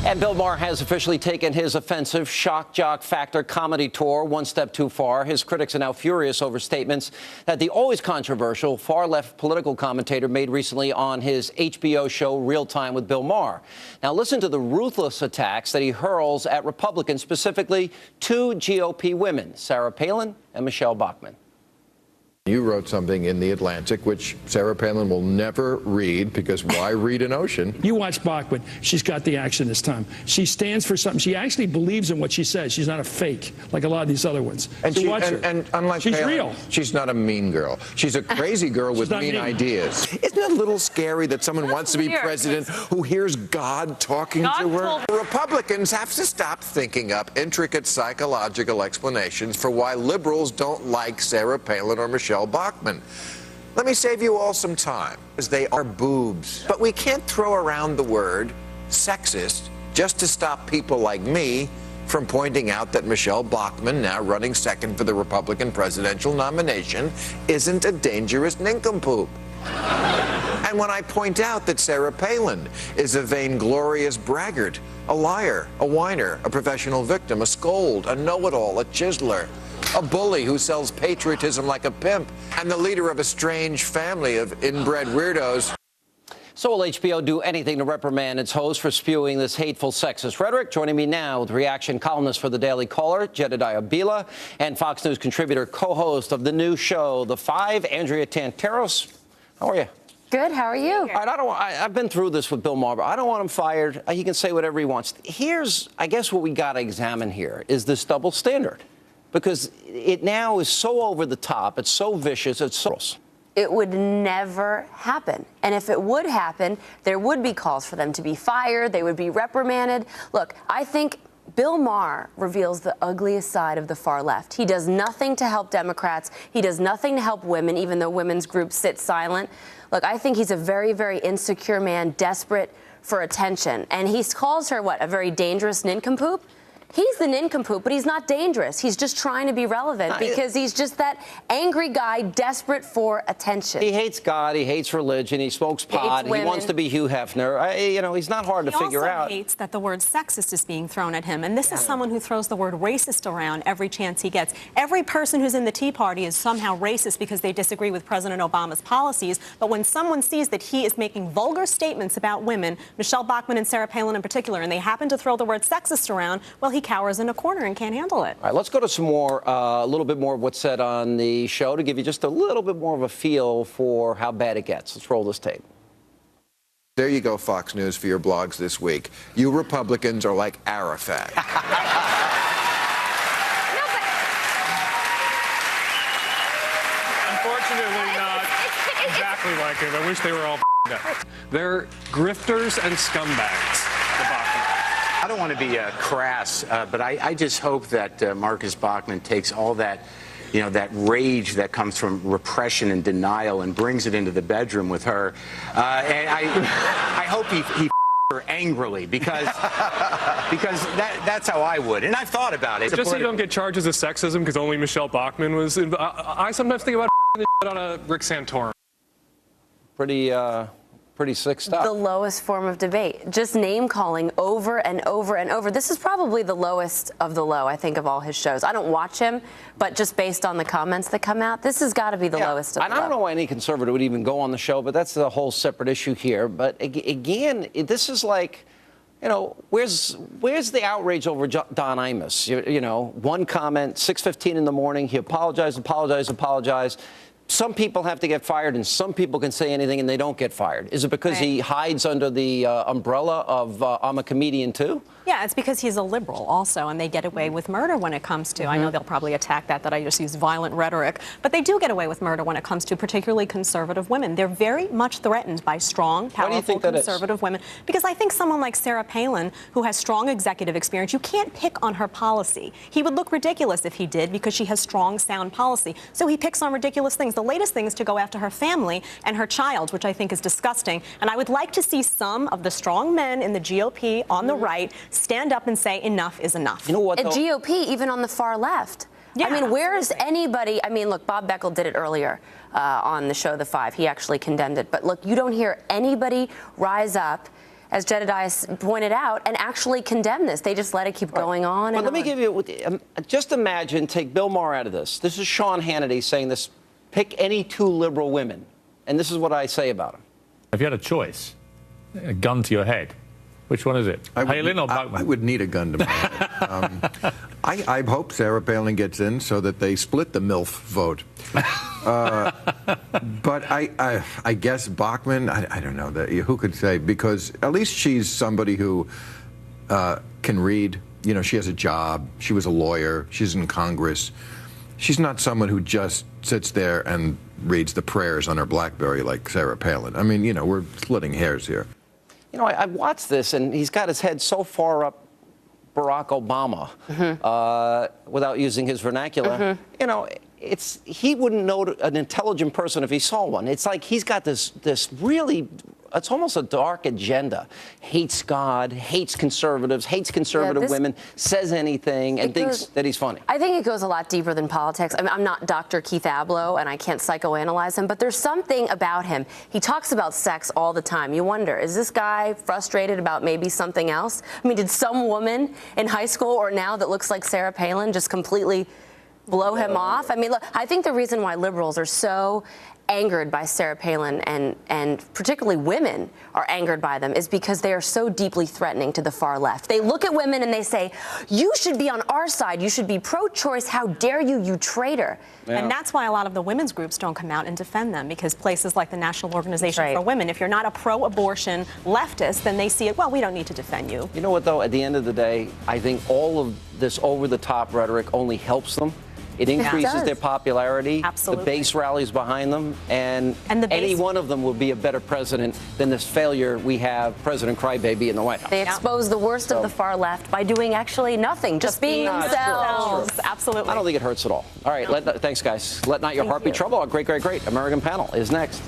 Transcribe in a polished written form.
And Bill Maher has officially taken his offensive shock jock factor comedy tour one step too far. His critics are now furious over statements that the always controversial far-left political commentator made recently on his HBO show Real Time with Bill Maher. Now listen to the ruthless attacks that he hurls at Republicans, specifically two GOP women, Sarah Palin and Michelle Bachmann. You wrote something in The Atlantic, which Sarah Palin will never read, because why read an ocean? You watch Bachmann. She's got the action this time. She stands for something. She actually believes in what she says. She's not a fake like a lot of these other ones. And, so watch her. And unlike she's Palin, real. She's not a mean girl. She's a crazy girl with mean ideas. Isn't it a little scary that someone wants to be president who hears God talking to her? Republicans have to stop thinking up intricate psychological explanations for why liberals don't like Sarah Palin or Michelle Bachmann. Let me save you all some time, as they are boobs. But we can't throw around the word sexist just to stop people like me from pointing out that Michelle Bachmann, now running second for the Republican presidential nomination, isn't a dangerous nincompoop. And when I point out that Sarah Palin is a vainglorious braggart, a liar, a whiner, a professional victim, a scold, a know-it-all, a chiseler, a bully who sells patriotism like a pimp, and the leader of a strange family of inbred weirdos. So will HBO do anything to reprimand its host for spewing this hateful sexist rhetoric? Joining me now with reaction columnist for the Daily Caller, Jedediah Bila, and Fox News contributor, co-host of the new show, The Five, Andrea Tantaros. How are you? Good. How are you? All right, I've been through this with Bill Maher. I don't want him fired. He can say whatever he wants. Here's, I guess, what we got to examine here is this double standard. Because it now is so over the top, it's so vicious, it's so... It would never happen. And if it would happen, there would be calls for them to be fired, they would be reprimanded. Look, I think Bill Maher reveals the ugliest side of the far left. He does nothing to help Democrats. He does nothing to help women, even though women's groups sit silent. Look, I think he's a very, very insecure man, desperate for attention. And he calls her, what, a very dangerous nincompoop? He's the nincompoop, but he's not dangerous. He's just trying to be relevant because he's just that angry guy desperate for attention. He hates God. He hates religion. He smokes pot. He wants to be Hugh Hefner. You know, he's not hard to figure out. He also hates that the word sexist is being thrown at him. And this is someone who throws the word racist around every chance he gets. Every person who's in the Tea Party is somehow racist because they disagree with President Obama's policies. But when someone sees that he is making vulgar statements about women, Michelle Bachmann and Sarah Palin in particular, and they happen to throw the word sexist around, well, he cowers in a corner and can't handle it. All right, let's go to some more, a little bit more of what's said on the show to give you just a little bit more of a feel for how bad it gets. Let's roll this tape. There you go, Fox News, for your blogs this week. You Republicans are like Arafat. Unfortunately, not exactly like it. I wish they were all dead. They're grifters and scumbags. I don't want to be crass, but I just hope that Marcus Bachmann takes all that, you know, that rage that comes from repression and denial and brings it into the bedroom with her. And I hope he her angrily because that's how I would. And I've thought about it. Just so you don't get charges of sexism because only Michelle Bachmann was in, I sometimes think about this on a Rick Santorum. Pretty sick stuff. The lowest form of debate. Just name calling over and over and over. This is probably the lowest of the low, I think, of all his shows. I don't watch him, but just based on the comments that come out, this has got to be the lowest of the low. I don't know why any conservative would even go on the show, but that's a whole separate issue here. But again, this is like, you know, where's the outrage over Don Imus? You know, one comment, 6:15 in the morning, he apologized. Some people have to get fired, and some people can say anything and they don't get fired. Is it because he hides under the umbrella of I'm a comedian too? Yeah, it's because he's a liberal also, and they get away with murder when it comes to, I know they'll probably attack that I just use violent rhetoric, but they do get away with murder when it comes to particularly conservative women. They're very much threatened by strong, powerful conservative women. Because I think someone like Sarah Palin, who has strong executive experience, you can't pick on her policy. He would look ridiculous if he did because she has strong, sound policy. So he picks on ridiculous things. The latest thing is to go after her family and her child, which I think is disgusting. And I would like to see some of the strong men in the GOP on the right stand up and say enough is enough. You know what, though? GOP, even on the far left. Yeah, I mean, where is anybody? I mean, look, Bob Beckel did it earlier on the show The Five. He actually condemned it. But look, you don't hear anybody rise up as Jedediah pointed out, and actually condemn this. They just let it keep going on. But let me give you, just imagine, take Bill Maher out of this. This is Sean Hannity saying this, pick any two liberal women. And this is what I say about him. If you had a choice, a gun to your head, which one is it? Palin or Bachmann? I would need a gun to my head. I hope Sarah Palin gets in so that they split the MILF vote. But I guess Bachmann, I don't know, who could say, because at least she's somebody who can read. You know, she has a job. She was a lawyer. She's in Congress. She's not someone who just sits there and reads the prayers on her BlackBerry like Sarah Palin. I mean, you know, we're splitting hairs here. You know, I watched this, and he's got his head so far up Barack Obama, without using his vernacular. You know, he wouldn't know an intelligent person if he saw one. It's like he's got this really, it's almost a dark agenda. Hates God, hates conservatives, hates conservative women, says anything, and thinks that he's funny. I think it goes a lot deeper than politics. I mean, I'm not Dr. Keith Abloh, and I can't psychoanalyze him, but there's something about him. He talks about sex all the time. You wonder, is this guy frustrated about maybe something else? I mean, did some woman in high school or now that looks like Sarah Palin just completely blow him off? I mean, look, I think the reason why liberals are so angered by Sarah Palin, and particularly women are angered by them, is because they are so deeply threatening to the far left. They look at women and they say, you should be on our side. You should be pro-choice. How dare you, you traitor. Yeah. And that's why a lot of the women's groups don't come out and defend them, because places like the National Organization for Women, if you're not a pro-abortion leftist, then they see it, well, we don't need to defend you. You know what, though? At the end of the day, I think all of this over-the-top rhetoric only helps them. It increases their popularity. Absolutely. The base rallies behind them, and any one of them would be a better president than this failure we have, President Crybaby in the White House. They expose the worst of the far left by doing actually nothing, just being themselves. Absolutely. I don't think it hurts at all. All right, thanks, guys. Let not your heart be troubled. Our great American panel is next.